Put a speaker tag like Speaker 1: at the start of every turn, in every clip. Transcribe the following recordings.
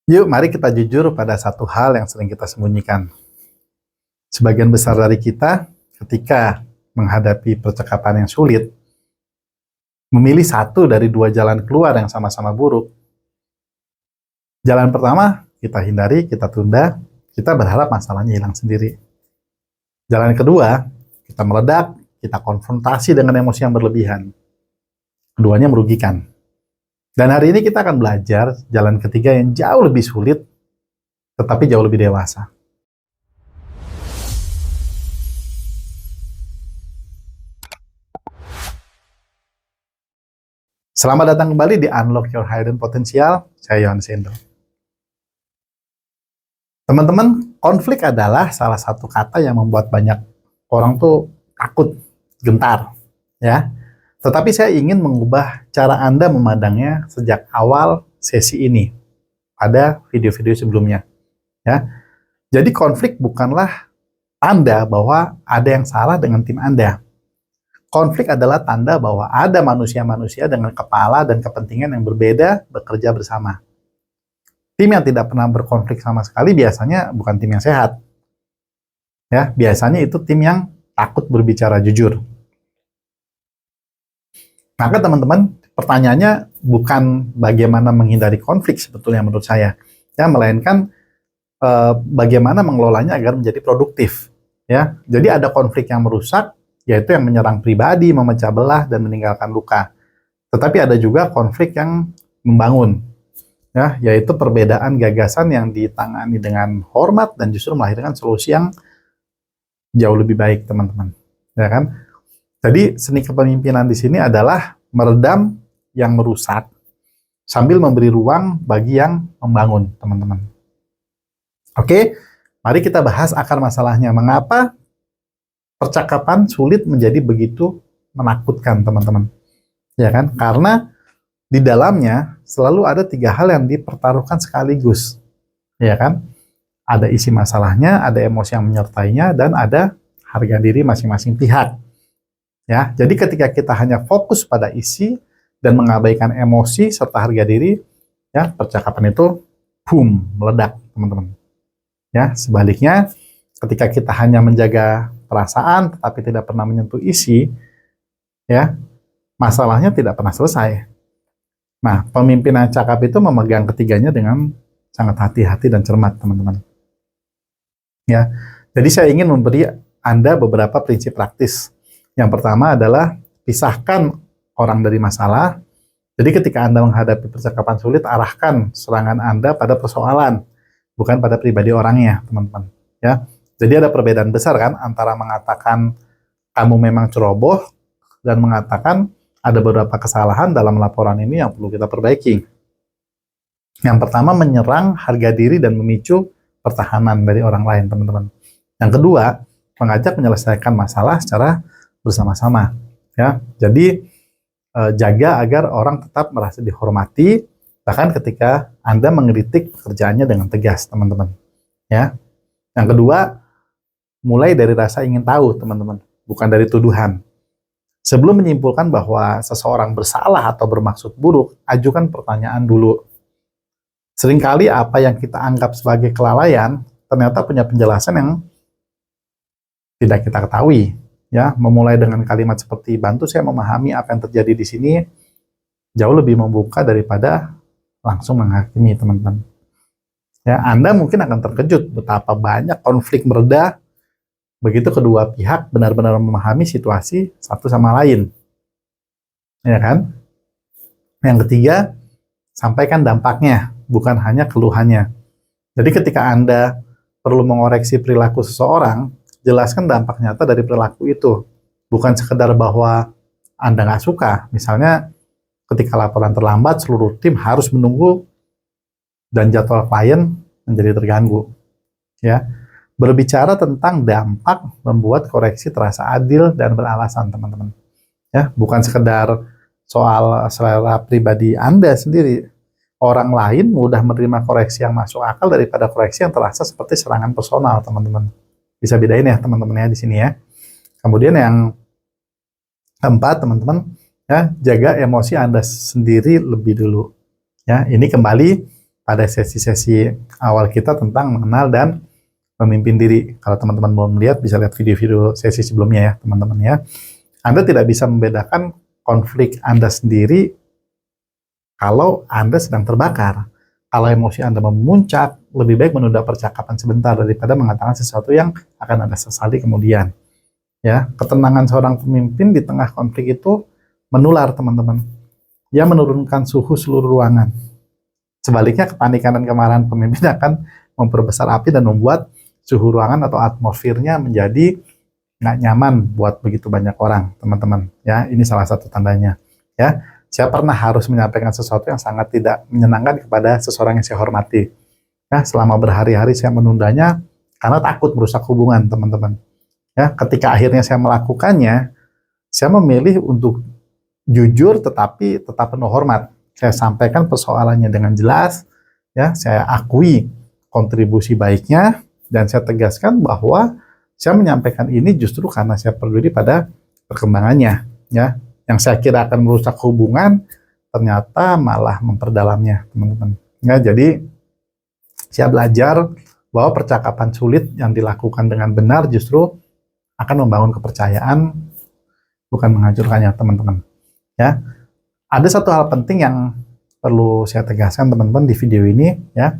Speaker 1: Yuk, mari kita jujur pada satu hal yang sering kita sembunyikan. Sebagian besar dari kita, ketika menghadapi percakapan yang sulit, memilih satu dari dua jalan keluar yang sama-sama buruk. Jalan pertama, kita hindari, kita tunda, kita berharap masalahnya hilang sendiri. Jalan kedua, kita meledak, kita konfrontasi dengan emosi yang berlebihan. Keduanya merugikan. Dan hari ini kita akan belajar jalan ketiga yang jauh lebih sulit, tetapi jauh lebih dewasa. Selamat datang kembali di Unlock Your Hidden Potential. Saya Yohan Sendo. Teman-teman, konflik adalah salah satu kata yang membuat banyak orang tuh takut, gentar, ya. Tetapi saya ingin mengubah cara Anda memandangnya sejak awal sesi ini pada video-video sebelumnya, ya. Jadi konflik bukanlah tanda bahwa ada yang salah dengan tim Anda. Konflik adalah tanda bahwa ada manusia-manusia dengan kepala dan kepentingan yang berbeda bekerja bersama. Tim yang tidak pernah berkonflik sama sekali biasanya bukan tim yang sehat. Ya, biasanya itu tim yang takut berbicara jujur. Maka teman-teman, pertanyaannya bukan bagaimana menghindari konflik sebetulnya menurut saya, ya, melainkan bagaimana mengelolanya agar menjadi produktif. Ya, jadi ada konflik yang merusak, yaitu yang menyerang pribadi, memecah belah, dan meninggalkan luka. Tetapi ada juga konflik yang membangun, ya, yaitu perbedaan gagasan yang ditangani dengan hormat dan justru melahirkan solusi yang jauh lebih baik, teman-teman. Ya kan? Jadi seni kepemimpinan di sini adalah meredam yang merusak sambil memberi ruang bagi yang membangun, teman-teman. Oke, mari kita bahas akar masalahnya. Mengapa percakapan sulit menjadi begitu menakutkan, teman-teman? Ya kan? Karena di dalamnya selalu ada tiga hal yang dipertaruhkan sekaligus. Ya kan? Ada isi masalahnya, ada emosi yang menyertainya, dan ada harga diri masing-masing pihak. Ya, jadi ketika kita hanya fokus pada isi dan mengabaikan emosi serta harga diri, ya, percakapan itu boom, meledak, teman-teman. Ya, sebaliknya ketika kita hanya menjaga perasaan tetapi tidak pernah menyentuh isi, ya, masalahnya tidak pernah selesai. Nah, pemimpin yang cakap itu memegang ketiganya dengan sangat hati-hati dan cermat, teman-teman. Ya, jadi saya ingin memberi Anda beberapa prinsip praktis. Yang pertama adalah pisahkan orang dari masalah. Jadi ketika Anda menghadapi percakapan sulit, arahkan serangan Anda pada persoalan, bukan pada pribadi orangnya, teman-teman. Ya, jadi ada perbedaan besar kan antara mengatakan kamu memang ceroboh dan mengatakan ada beberapa kesalahan dalam laporan ini yang perlu kita perbaiki. Yang pertama, menyerang harga diri dan memicu pertahanan dari orang lain, teman-teman. Yang kedua, mengajak menyelesaikan masalah secara bersama-sama, ya. Jadi jaga agar orang tetap merasa dihormati bahkan ketika Anda mengkritik pekerjaannya dengan tegas, teman-teman, ya. Yang kedua, mulai dari rasa ingin tahu, teman-teman, bukan dari tuduhan. Sebelum menyimpulkan bahwa seseorang bersalah atau bermaksud buruk, ajukan pertanyaan dulu. Seringkali apa yang kita anggap sebagai kelalaian ternyata punya penjelasan yang tidak kita ketahui. Ya, memulai dengan kalimat seperti bantu saya memahami apa yang terjadi di sini jauh lebih membuka daripada langsung menghakimi, teman-teman. Ya, Anda mungkin akan terkejut betapa banyak konflik mereda begitu kedua pihak benar-benar memahami situasi satu sama lain. Ya kan? Yang ketiga, sampaikan dampaknya, bukan hanya keluhannya. Jadi ketika Anda perlu mengoreksi perilaku seseorang, jelaskan dampak nyata dari perilaku itu. Bukan sekedar bahwa Anda nggak suka. Misalnya, ketika laporan terlambat, seluruh tim harus menunggu dan jadwal klien menjadi terganggu. Ya, berbicara tentang dampak membuat koreksi terasa adil dan beralasan, teman-teman. Ya, bukan sekedar soal selera pribadi Anda sendiri. Orang lain mudah menerima koreksi yang masuk akal daripada koreksi yang terasa seperti serangan personal, teman-teman. Bisa bedain ya teman-teman ya di sini ya. Kemudian yang keempat, teman-teman, ya, jaga emosi Anda sendiri lebih dulu. Ya, ini kembali pada sesi-sesi awal kita tentang mengenal dan memimpin diri. Kalau teman-teman belum lihat, bisa lihat video-video sesi sebelumnya ya, teman-teman ya. Anda tidak bisa membedakan konflik Anda sendiri kalau Anda sedang terbakar. Kalau emosi Anda memuncak, lebih baik menunda percakapan sebentar daripada mengatakan sesuatu yang akan Anda sesali kemudian. Ya, ketenangan seorang pemimpin di tengah konflik itu menular, teman-teman. Dia menurunkan suhu seluruh ruangan. Sebaliknya, kepanikan dan kemarahan pemimpin akan memperbesar api dan membuat suhu ruangan atau atmosfernya menjadi nggak nyaman buat begitu banyak orang, teman-teman. Ya, ini salah satu tandanya. Ya, saya pernah harus menyampaikan sesuatu yang sangat tidak menyenangkan kepada seseorang yang saya hormati. Ya, selama berhari-hari saya menundanya karena takut merusak hubungan, teman-teman. Ya, ketika akhirnya saya melakukannya, saya memilih untuk jujur tetapi tetap penuh hormat. Saya sampaikan persoalannya dengan jelas, ya, saya akui kontribusi baiknya, dan saya tegaskan bahwa saya menyampaikan ini justru karena saya peduli pada perkembangannya, ya. Yang saya kira akan merusak hubungan, ternyata malah memperdalamnya, teman-teman. Ya, jadi saya belajar bahwa percakapan sulit yang dilakukan dengan benar justru akan membangun kepercayaan, bukan menghancurkannya, teman-teman. Ya, ada satu hal penting yang perlu saya tegaskan, teman-teman, di video ini, ya.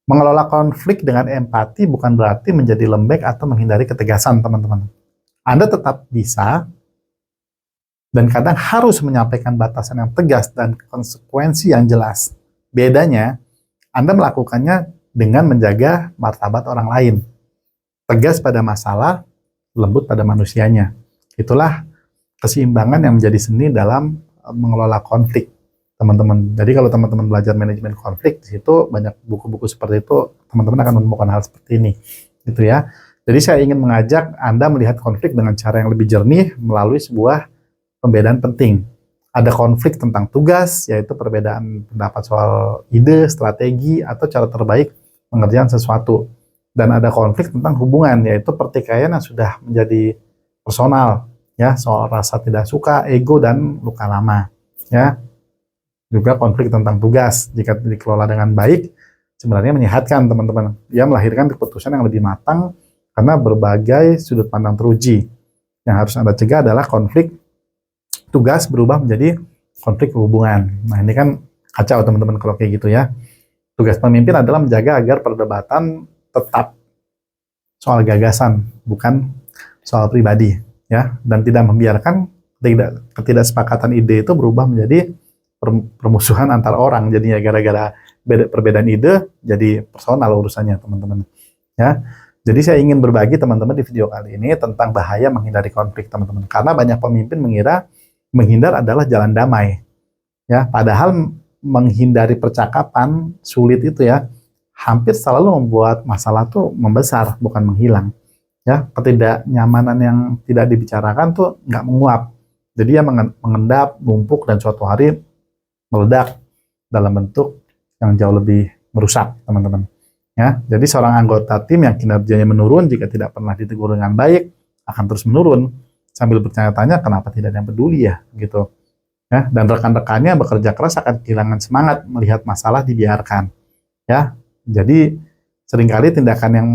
Speaker 1: Mengelola konflik dengan empati bukan berarti menjadi lembek atau menghindari ketegasan, teman-teman. Anda tetap bisa dan kadang harus menyampaikan batasan yang tegas dan konsekuensi yang jelas. Bedanya, Anda melakukannya dengan menjaga martabat orang lain. Tegas pada masalah, lembut pada manusianya. Itulah keseimbangan yang menjadi seni dalam mengelola konflik, teman-teman. Jadi kalau teman-teman belajar manajemen konflik, di situ banyak buku-buku seperti itu, teman-teman akan menemukan hal seperti ini, gitu ya. Jadi saya ingin mengajak Anda melihat konflik dengan cara yang lebih jernih melalui sebuah pembedaan penting. Ada konflik tentang tugas, yaitu perbedaan pendapat soal ide, strategi, atau cara terbaik mengerjakan sesuatu. Dan ada konflik tentang hubungan, yaitu pertikaian yang sudah menjadi personal, ya, soal rasa tidak suka, ego, dan luka lama. Ya, juga konflik tentang tugas, jika dikelola dengan baik, sebenarnya menyehatkan, teman-teman. Dia melahirkan keputusan yang lebih matang karena berbagai sudut pandang teruji. Yang harus Anda cegah adalah konflik tugas berubah menjadi konflik hubungan. Nah, ini kan kacau, teman-teman, kalau kayak gitu ya. Tugas pemimpin adalah menjaga agar perdebatan tetap soal gagasan, bukan soal pribadi, ya, dan tidak membiarkan ketidaksepakatan ide itu berubah menjadi permusuhan antar orang. Jadinya gara-gara perbedaan ide jadi personal urusannya, teman-teman. Ya, jadi saya ingin berbagi, teman-teman, di video kali ini tentang bahaya menghindari konflik, teman-teman. Karena banyak pemimpin mengira menghindar adalah jalan damai. Ya, padahal menghindari percakapan sulit itu ya hampir selalu membuat masalah tuh membesar, bukan menghilang. Ya, ketidaknyamanan yang tidak dibicarakan tuh nggak menguap. Jadi ya mengendap, numpuk, dan suatu hari meledak dalam bentuk yang jauh lebih merusak, teman-teman. Ya, jadi seorang anggota tim yang kinerjanya menurun jika tidak pernah ditegur dengan baik akan terus menurun sambil bertanya-tanya kenapa tidak ada yang peduli ya, gitu. Ya, dan rekan-rekannya bekerja keras akan kehilangan semangat melihat masalah dibiarkan. Ya, jadi seringkali tindakan yang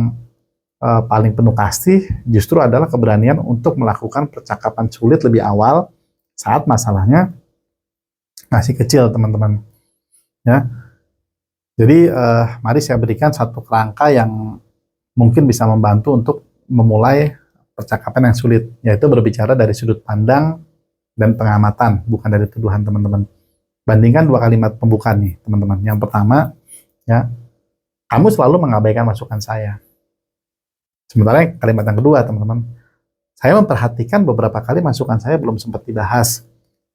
Speaker 1: paling penuh kasih justru adalah keberanian untuk melakukan percakapan sulit lebih awal saat masalahnya masih kecil, teman-teman. Ya, jadi mari saya berikan satu kerangka yang mungkin bisa membantu untuk memulai percakapan yang sulit, yaitu berbicara dari sudut pandang dan pengamatan, bukan dari tuduhan, teman-teman. Bandingkan dua kalimat pembuka nih, teman-teman. Yang pertama, ya, kamu selalu mengabaikan masukan saya. Sementara kalimat yang kedua, teman-teman, saya memperhatikan beberapa kali masukan saya belum sempat dibahas,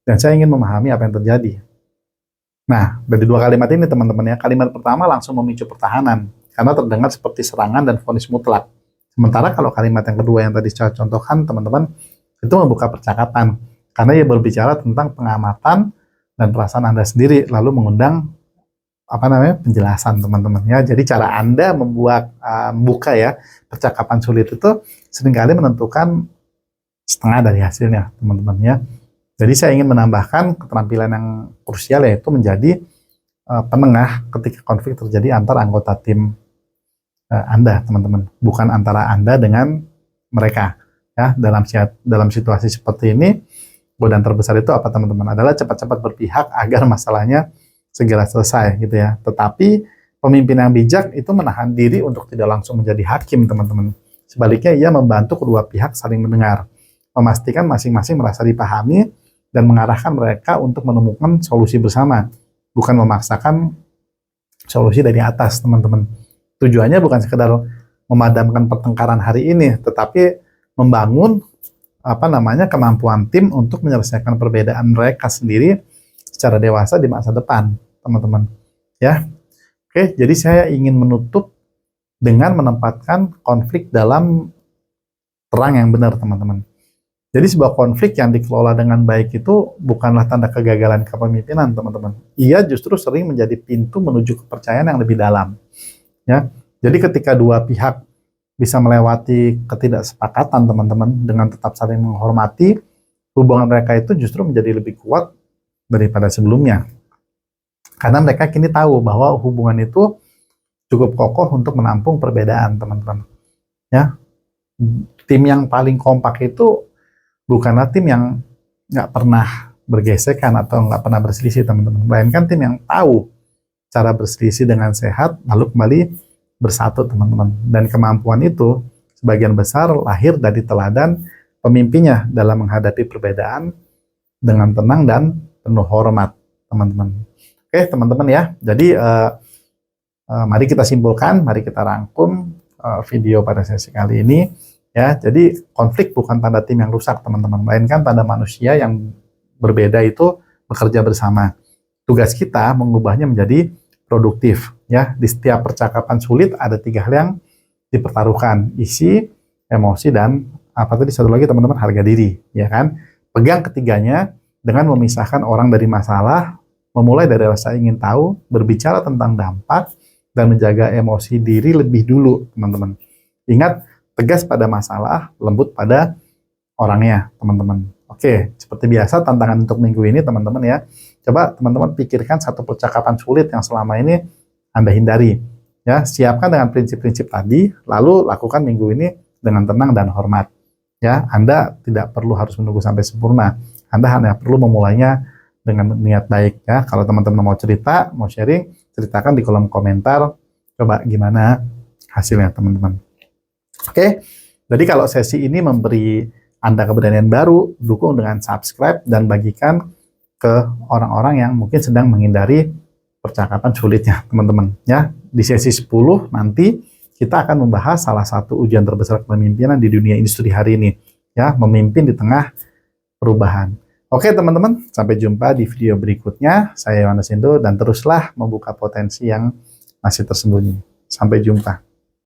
Speaker 1: dan saya ingin memahami apa yang terjadi. Nah, dari dua kalimat ini, teman-teman, ya, kalimat pertama langsung memicu pertahanan, karena terdengar seperti serangan dan vonis mutlak. Sementara kalau kalimat yang kedua yang tadi saya contohkan, teman-teman, itu membuka percakapan, karena ia berbicara tentang pengamatan dan perasaan Anda sendiri, lalu mengundang penjelasan, teman-teman. Ya, jadi cara Anda membuka ya percakapan sulit itu seringkali menentukan setengah dari hasilnya, teman-teman, ya. Jadi saya ingin menambahkan keterampilan yang krusial, yaitu menjadi penengah ketika konflik terjadi antar anggota tim Anda, teman-teman, bukan antara Anda dengan mereka. Ya, dalam situasi seperti ini, godaan terbesar itu apa, teman-teman? Adalah cepat-cepat berpihak agar masalahnya segera selesai, gitu ya. Tetapi pemimpin yang bijak itu menahan diri untuk tidak langsung menjadi hakim, teman-teman. Sebaliknya, ia membantu kedua pihak saling mendengar, memastikan masing-masing merasa dipahami, dan mengarahkan mereka untuk menemukan solusi bersama, bukan memaksakan solusi dari atas, teman-teman. Tujuannya bukan sekedar memadamkan pertengkaran hari ini, tetapi membangun kemampuan tim untuk menyelesaikan perbedaan mereka sendiri secara dewasa di masa depan, teman-teman. Ya, oke. Jadi saya ingin menutup dengan menempatkan konflik dalam terang yang benar, teman-teman. Jadi sebuah konflik yang dikelola dengan baik itu bukanlah tanda kegagalan kepemimpinan, teman-teman. Ia justru sering menjadi pintu menuju kepercayaan yang lebih dalam. Ya, jadi ketika dua pihak bisa melewati ketidaksepakatan, teman-teman, dengan tetap saling menghormati, hubungan mereka itu justru menjadi lebih kuat daripada sebelumnya. Karena mereka kini tahu bahwa hubungan itu cukup kokoh untuk menampung perbedaan, teman-teman. Ya, tim yang paling kompak itu bukanlah tim yang nggak pernah bergesekan atau nggak pernah berselisih, teman-teman. Melainkan tim yang tahu cara berselisih dengan sehat, lalu kembali bersatu, teman-teman. Dan kemampuan itu sebagian besar lahir dari teladan pemimpinnya dalam menghadapi perbedaan dengan tenang dan penuh hormat, teman-teman. Oke, teman-teman ya. Jadi mari kita simpulkan, mari kita rangkum video pada sesi kali ini. Ya, jadi konflik bukan tanda tim yang rusak, teman-teman. Melainkan tanda manusia yang berbeda itu bekerja bersama. Tugas kita mengubahnya menjadi produktif. Ya, di setiap percakapan sulit ada 3 hal yang dipertaruhkan: isi, emosi, dan apa tadi satu lagi, teman-teman, harga diri. Ya kan? Pegang ketiganya dengan memisahkan orang dari masalah, memulai dari rasa ingin tahu, berbicara tentang dampak, dan menjaga emosi diri lebih dulu, teman-teman. Ingat, tegas pada masalah, lembut pada orangnya, teman-teman. Oke, seperti biasa tantangan untuk minggu ini, teman-teman ya. Coba teman-teman pikirkan satu percakapan sulit yang selama ini Anda hindari. Ya, siapkan dengan prinsip-prinsip tadi, lalu lakukan minggu ini dengan tenang dan hormat. Ya, Anda tidak perlu harus menunggu sampai sempurna. Anda hanya perlu memulainya dengan niat baik ya. Kalau teman-teman mau cerita, mau sharing, ceritakan di kolom komentar. Coba gimana hasilnya, teman-teman. Oke, jadi kalau sesi ini memberi Anda keberanian baru, dukung dengan subscribe dan bagikan ke orang-orang yang mungkin sedang menghindari percakapan sulitnya, teman-teman. Ya, di sesi 10 nanti kita akan membahas salah satu ujian terbesar kepemimpinan di dunia industri hari ini, ya, memimpin di tengah perubahan. Oke, teman-teman, sampai jumpa di video berikutnya. Saya Yohanes Indo dan teruslah membuka potensi yang masih tersembunyi. Sampai jumpa.